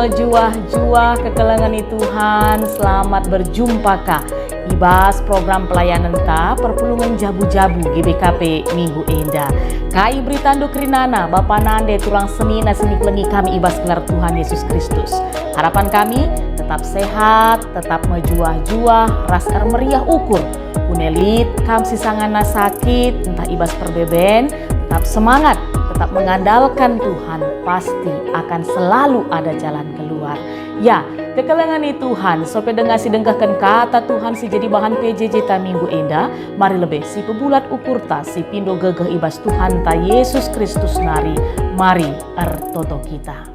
mejuah-juah kekelengan Tuhan, selamat berjumpa Kak. Ibas program pelayanan ta perpulungan jabu-jabu GBKP Minggu Enda. Kai beritando krinana Bapa Nande turang seni nasini kelengi kami ibas gelar Tuhan Yesus Kristus. Harapan kami tetap sehat, tetap mejuah-juah, ras meriah ukur. Unelit kam sisangana sakit, entah ibas perbeben, tetap semangat, tetap mengandalkan Tuhan, pasti akan selalu ada jalan keluar. Ya, kekelengan Tuhan, sope dengar si dengkahkan kata Tuhan si jadi bahan PJJ ta Minggu Enda, mari lebih si pebulat ukur ta si pindo gegeh ibas Tuhan ta Yesus Kristus nari, mari ertoto kita.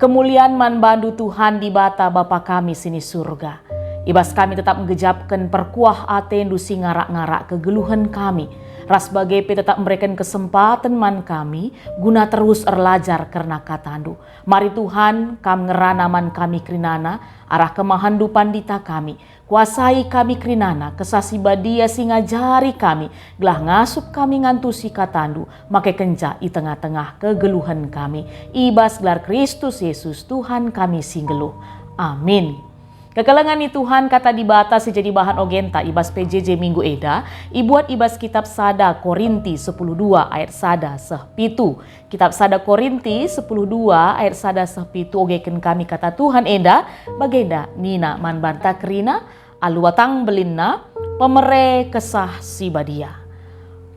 Kemuliaan man bandu Tuhan di bata Bapa kami sini surga. Ibas kami tetap menggejapkan perkuah atendu si ngarak-ngarak kegeluhan kami. Ras bagepe tetap memberikan kesempatan man kami guna terus erlajar karena katandu. Mari Tuhan kam ngerana man kami krinana arah kemahandupan dita kami. Kuasai kami krinana kesasi badia si ngajari kami. Gelah ngasup kami ngantusi katandu. Make kenca i tengah-tengah kegeluhan kami. Ibas gelar Kristus Yesus Tuhan kami singgeluh. Amin. Kekelengan Tuhan kata dibatas jadi bahan ogenta ibas PJJ Minggu Eda, ibuat ibas kitab Sada Korinti 10:2 ayat Sada seh pitu. Kitab Sada Korinti 10:2 ayat Sada seh pitu ogeken kami kata Tuhan Eda, bagenda nina man banta kerina, aluatang belinna, pemere kesah si badia.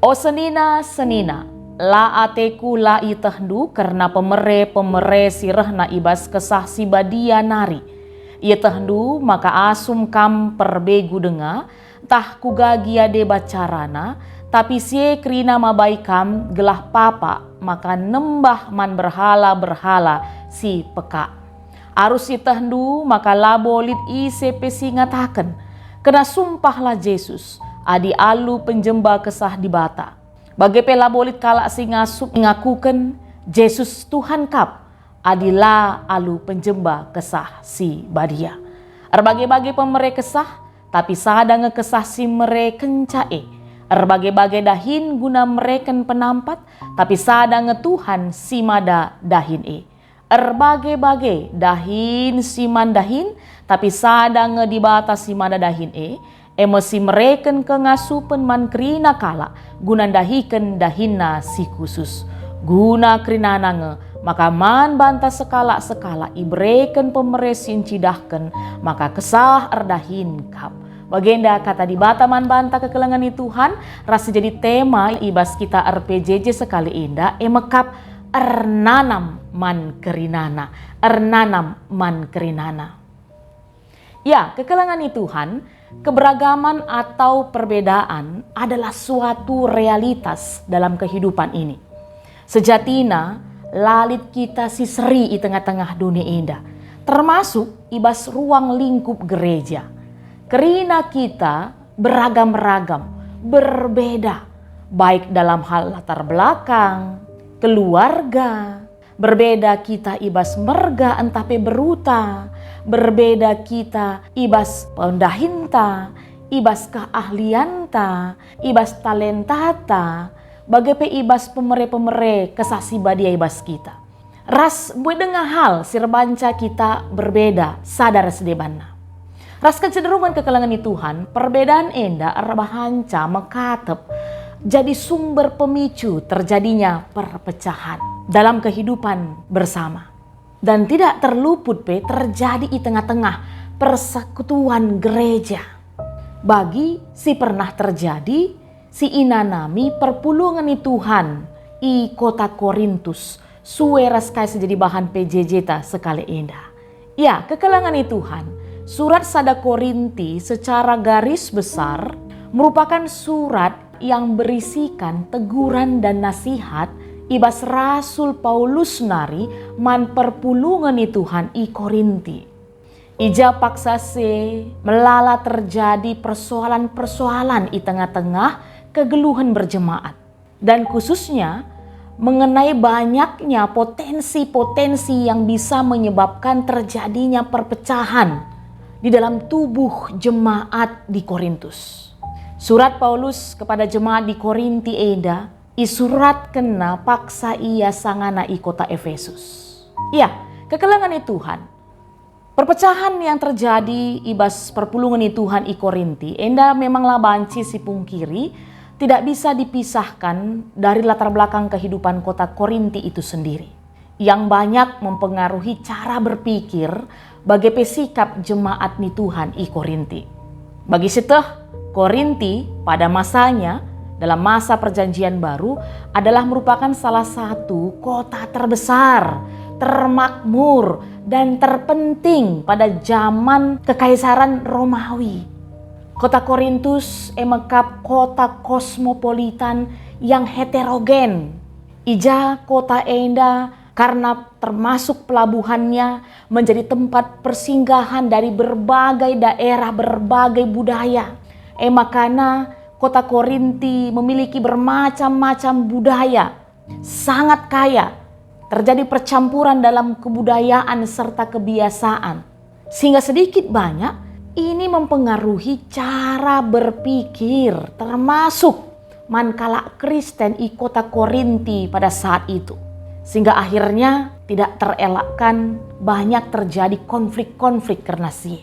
O senina, la ateku la itahdu karena pemere sirehna ibas kesah si badia nari. Ia tehdu maka asum kam perbegu denga, tah kugagia de bacarana, tapi sie krina mabai kam gelah papa, maka nembah man berhala si peka. Arus si tehdu maka labolit ise pesi ngataken, kena sumpahlah Yesus, adi alu penjemba kesah di bata. Bagepe labolit kalak si ngasup ngakuken, Yesus Tuhan kap, adila alu penjemba kesah si badia. Erbagai-bagai pemere kesah, tapi sada ngekesah si mere kencae. Erbagai-bagai dahin guna mereken penampat, tapi sada ngetuhan si mada dahin e. Erbagai-bagai dahin si mandahin, tapi sada ngedibata si mada dahin e. Emosi mereken kengasupen man krina kala, guna dahiken dahinna si khusus. Guna krinana nge, maka man banta sekala ibreken pemeresin cidahken, maka kesah erdahin kap. Bagenda kata di bata man banta kekelengan Tuhan, rasa jadi tema ibas kita RPJJ sekali indah, emekap ernanam man kerinana. Ya, kekelengan Tuhan, keberagaman atau perbedaan adalah suatu realitas dalam kehidupan ini. Sejatina, lalit kita si seri di tengah-tengah dunia indah, termasuk ibas ruang lingkup gereja. Kerina kita beragam-ragam, berbeda, baik dalam hal latar belakang, keluarga, berbeda kita ibas merga entape beruta, berbeda kita ibas pendahinta, ibas keahlianta, ibas talentata, bagepe ibas pemere kesasi badia ibas kita. Ras buat dengar hal sirbanca kita berbeda sadar sedebanna. Ras kecenderungan kekelengan Tuhan, perbedaan enda arbahanca mekatep jadi sumber pemicu terjadinya perpecahan dalam kehidupan bersama. Dan tidak terluput terjadi di tengah-tengah persekutuan gereja. Bagi si pernah terjadi si inanami perpulungan Tuhan i kota Korintus sueras kai sejadi bahan PJJ ta sekali indah. Ya, kekelengan Tuhan, surat Sada Korinti secara garis besar merupakan surat yang berisikan teguran dan nasihat ibas Rasul Paulus nari man perpulungan Tuhan i Korinti. Ija paksa se melala terjadi persoalan-persoalan di tengah-tengah kegeluhan berjemaat, dan khususnya mengenai banyaknya potensi-potensi yang bisa menyebabkan terjadinya perpecahan di dalam tubuh jemaat di Korintus. Surat Paulus kepada jemaat di Korinti eda isurat kena paksa ia sangana i kota Efesus. Ya, Kekelangan Tuhan. Perpecahan yang terjadi ibas perpulungan Tuhan i Korinti, enda memanglah banci si pungkiri, tidak bisa dipisahkan dari latar belakang kehidupan kota Korinti itu sendiri. Yang banyak mempengaruhi cara berpikir bagi pesikap jemaat ni Tuhan i Korinti. Bagi seteh, Korinti pada masanya, dalam masa perjanjian baru, adalah merupakan salah satu kota terbesar, termakmur, dan terpenting pada zaman Kekaisaran Romawi. Kota Korintus emekap kota kosmopolitan yang heterogen. Ija kota enda karena termasuk pelabuhannya menjadi tempat persinggahan dari berbagai daerah, berbagai budaya. Makanya kota Korinti memiliki bermacam-macam budaya, sangat kaya. Terjadi percampuran dalam kebudayaan serta kebiasaan. Sehingga sedikit banyak ini mempengaruhi cara berpikir termasuk mankala Kristen di kota Korinti pada saat itu. Sehingga akhirnya tidak terelakkan banyak terjadi konflik-konflik karena sih.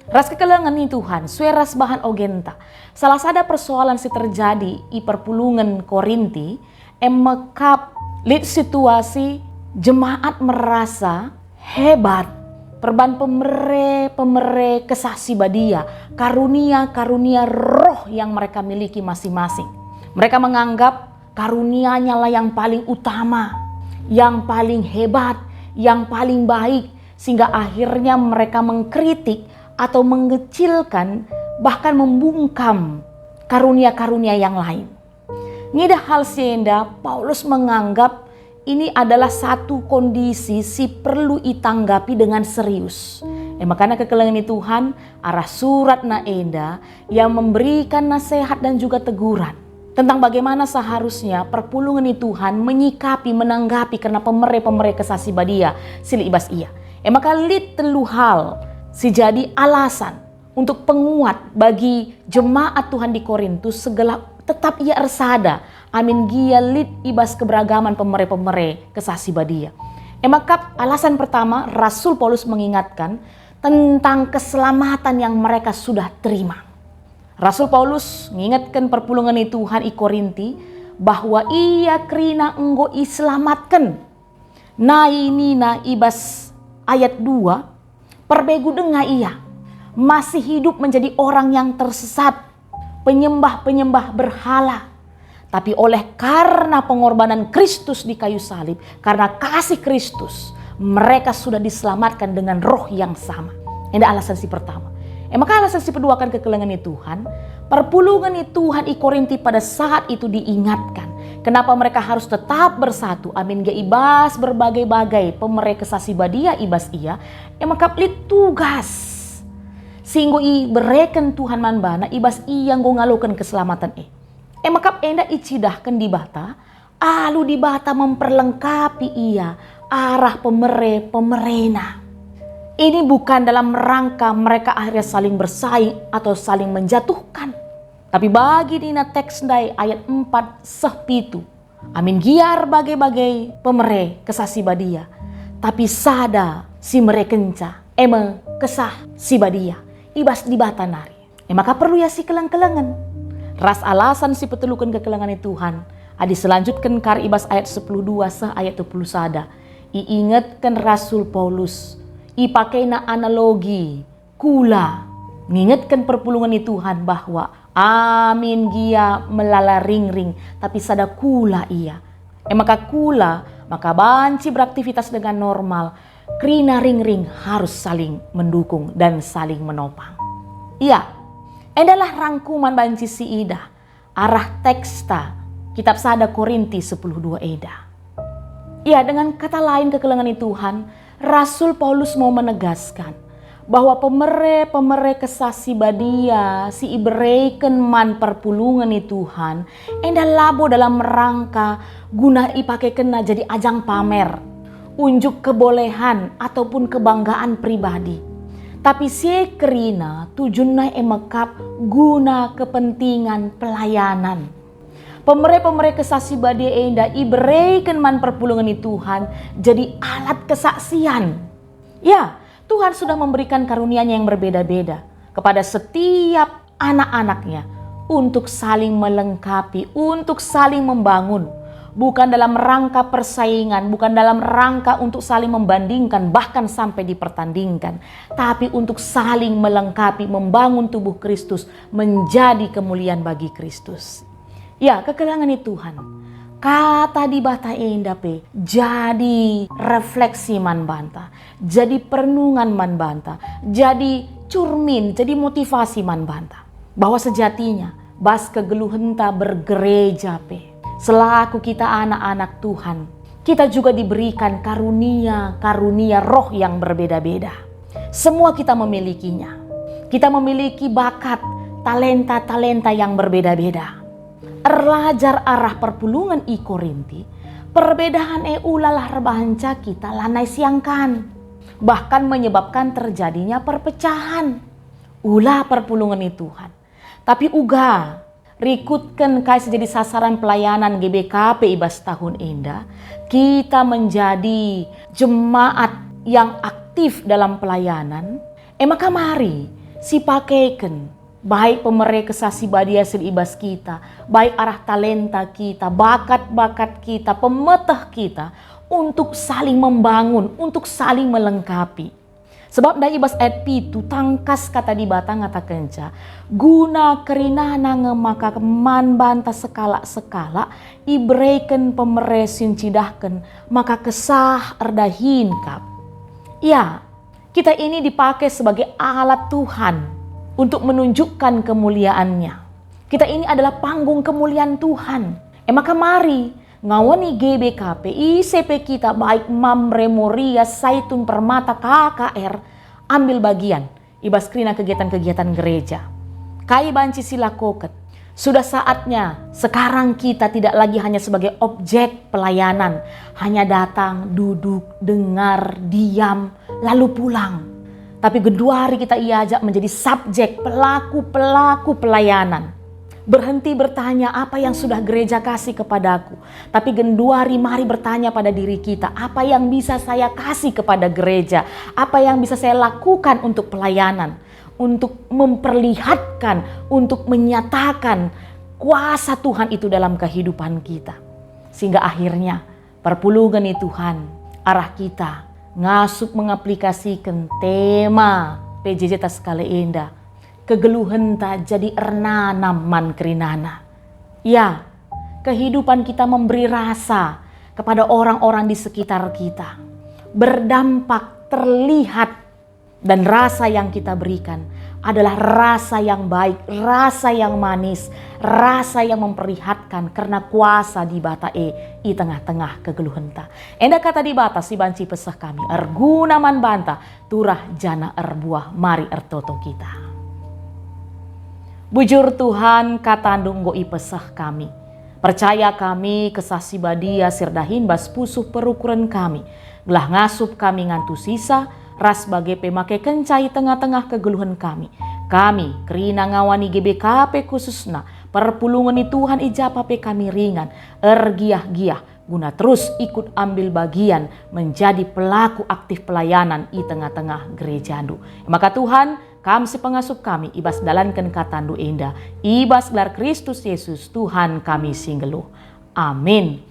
Ras kekelangan ni Tuhan, sueras bahan ogenta. Salah sada persoalan si terjadi i perpulungan Korinti, emekap lid situasi jemaat merasa hebat. Perban pemere kesasi badia, karunia roh yang mereka miliki masing-masing. Mereka menganggap karunianya lah yang paling utama, yang paling hebat, yang paling baik. Sehingga akhirnya mereka mengkritik atau mengecilkan, bahkan membungkam karunia-karunia yang lain. Ngida hal sienda, Paulus menganggap ini adalah satu kondisi si perlu ditanggapi dengan serius. Makanya kekelangan Tuhan arah surat na enda yang memberikan nasihat dan juga teguran tentang bagaimana seharusnya perpulungan Tuhan menyikapi, menanggapi karena pemere kesasi badia sili ibas ia. Maka lid telu hal si jadi alasan untuk penguat bagi jemaat Tuhan di Korintus segala tetap ia ersada. Amin gia lid ibas keberagaman pemere kesasi badia. Maka alasan pertama, Rasul Paulus mengingatkan tentang keselamatan yang mereka sudah terima. Rasul Paulus mengingatkan perpulungan Tuhan i Korinti bahwa ia krina enggo iselamatkan. Nah ini na ibas ayat 2, perbegu denga ia masih hidup menjadi orang yang tersesat, penyembah berhala. Tapi oleh karena pengorbanan Kristus di kayu salib, karena kasih Kristus, mereka sudah diselamatkan dengan roh yang sama. Ini alasan si pertama. Maka alasan si kedua kan kekelangan Tuhan. Perpulungan Tuhan i Korinti pada saat itu diingatkan. Kenapa mereka harus tetap bersatu. Amin ga ibas berbagai-bagai pemere kesasi badia ibas ia. Maka pelit tugas. Sehingga i bereken Tuhan manbana ibas ia ngalukan keselamatan maka enda icidahkan di bata, alu di bata memperlengkapi ia arah pemerena. Ini bukan dalam rangka mereka akhirnya saling bersaing atau saling menjatuhkan. Tapi bagi dina teks dai ayat 4 sehpitu. Amin giar bagai-bagai pemere kesasi badia. Tapi sada si merekenca kesah si badia. Ibas di bata nari. Maka perlu ya si kelang-kelangan. Ras alasan si petelukan kekelangan Tuhan. Adi selanjutkan kar ibas ayat 10.2 sah ayat 20 sada. Iingatkan Rasul Paulus. Ipakai na analogi. Kula. Ngingatkan perpulungan Tuhan bahwa amin gia melala ring-ring. Tapi sada kula ia. Maka kula. Maka banci beraktivitas dengan normal. Krina ring-ring harus saling mendukung dan saling menopang. Iya. Adalah rangkuman banci si ida. Arah teksta kitab sada Korinti 10.2 eda. Ya, dengan kata lain kekelangan Tuhan, Rasul Paulus mau menegaskan bahwa pemere kesasi badia si ibereken man perpulungan Tuhan enda labo dalam rangka guna ipake kena jadi ajang pamer, unjuk kebolehan ataupun kebanggaan pribadi. Tapi si kerina tujuannya emekap guna kepentingan pelayanan. Pemere-pemere kesasi badia enda iberikan man perpulungan ni Tuhan jadi alat kesaksian. Ya, Tuhan sudah memberikan karunia-Nya yang berbeda-beda kepada setiap anak-anaknya untuk saling melengkapi, untuk saling membangun. Bukan dalam rangka persaingan, bukan dalam rangka untuk saling membandingkan, bahkan sampai dipertandingkan. Tapi untuk saling melengkapi, membangun tubuh Kristus menjadi kemuliaan bagi Kristus. Ya, kekelangan Tuhan. Kata di bata enda pe, jadi refleksi man banta, jadi perenungan man banta, jadi curmin, jadi motivasi man banta. Bahwa sejatinya, bas kegeluhenta bergereja pe. Selaku kita anak-anak Tuhan, kita juga diberikan karunia roh yang berbeda-beda. Semua kita memilikinya. Kita memiliki bakat, talenta-talenta yang berbeda-beda. Erlajar arah perpulungan i Korinti, perbedaan ulalah rebahanca kita lanai siangkan. Bahkan menyebabkan terjadinya perpecahan. Ulah perpulungan i Tuhan. Tapi uga rikutkan kai jadi sasaran pelayanan GBKP ibas tahun enda, kita menjadi jemaat yang aktif dalam pelayanan. Maka mari si pakaikan baik pemere kesasi badia sil ibas kita, baik arah talenta kita, bakat-bakat kita, pemetah kita untuk saling membangun, untuk saling melengkapi. Sebab dari ibas ayat pitu tangkas kata di batang ngata kenca guna kerinana ngemaka man banta sekala-sekala ibreiken pemeresin cidahken maka kesah erdahin kap. Ya, kita ini dipakai sebagai alat Tuhan untuk menunjukkan kemuliaannya. Kita ini adalah panggung kemuliaan Tuhan. Maka mari ngawani GBKP, ICP kita baik Mamre Moria, Saitun Permata, KKR, ambil bagian ibas krina kegiatan-kegiatan gereja. Kai banci sila koket. Sudah saatnya sekarang kita tidak lagi hanya sebagai objek pelayanan, hanya datang, duduk, dengar, diam, lalu pulang. Tapi geduari kita iajak menjadi subjek, pelaku-pelaku pelayanan. Berhenti bertanya apa yang sudah gereja kasih kepadaku. Tapi genduari mari bertanya pada diri kita, apa yang bisa saya kasih kepada gereja? Apa yang bisa saya lakukan untuk pelayanan? Untuk memperlihatkan, untuk menyatakan kuasa Tuhan itu dalam kehidupan kita. Sehingga akhirnya perpulungan Tuhan, arah kita ngasup mengaplikasikan tema PJJ Taskala Enda. Kegeluhan tak jadi ernana man kerinana. Ya, kehidupan kita memberi rasa kepada orang-orang di sekitar kita. Berdampak, terlihat, dan rasa yang kita berikan adalah rasa yang baik, rasa yang manis, rasa yang memperlihatkan karena kuasa di bata i tengah-tengah kegeluhan ta. Enda kata di bata si banci pesah kami, erguna man banta, turah jana erbuah mari ertoto kita. Bujur Tuhan katandung goi pesah kami. Percaya kami kesasi badia sirdahin bas pusuh perukuran kami. Gelah ngasup kami ngantu sisa ras bagai pemake kencai tengah-tengah kegeluhan kami. Kami kerina ngawani GBKP khususna perpulungan Tuhan ijapape kami ringan. Ergiah-giah guna terus ikut ambil bagian menjadi pelaku aktif pelayanan i tengah-tengah gerejandu. Maka Tuhan kami si pengasup kami ibas dalankan katandu enda, ibas gelar Kristus Yesus Tuhan kami singgeluh. Amin.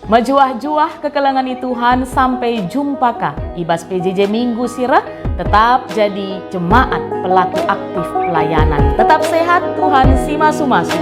Majuah-juah kekelangan Tuhan sampai jumpa kah ibas PJJ Minggu Sirah tetap jadi jemaat pelaku aktif pelayanan. Tetap sehat, Tuhan si masu-masu.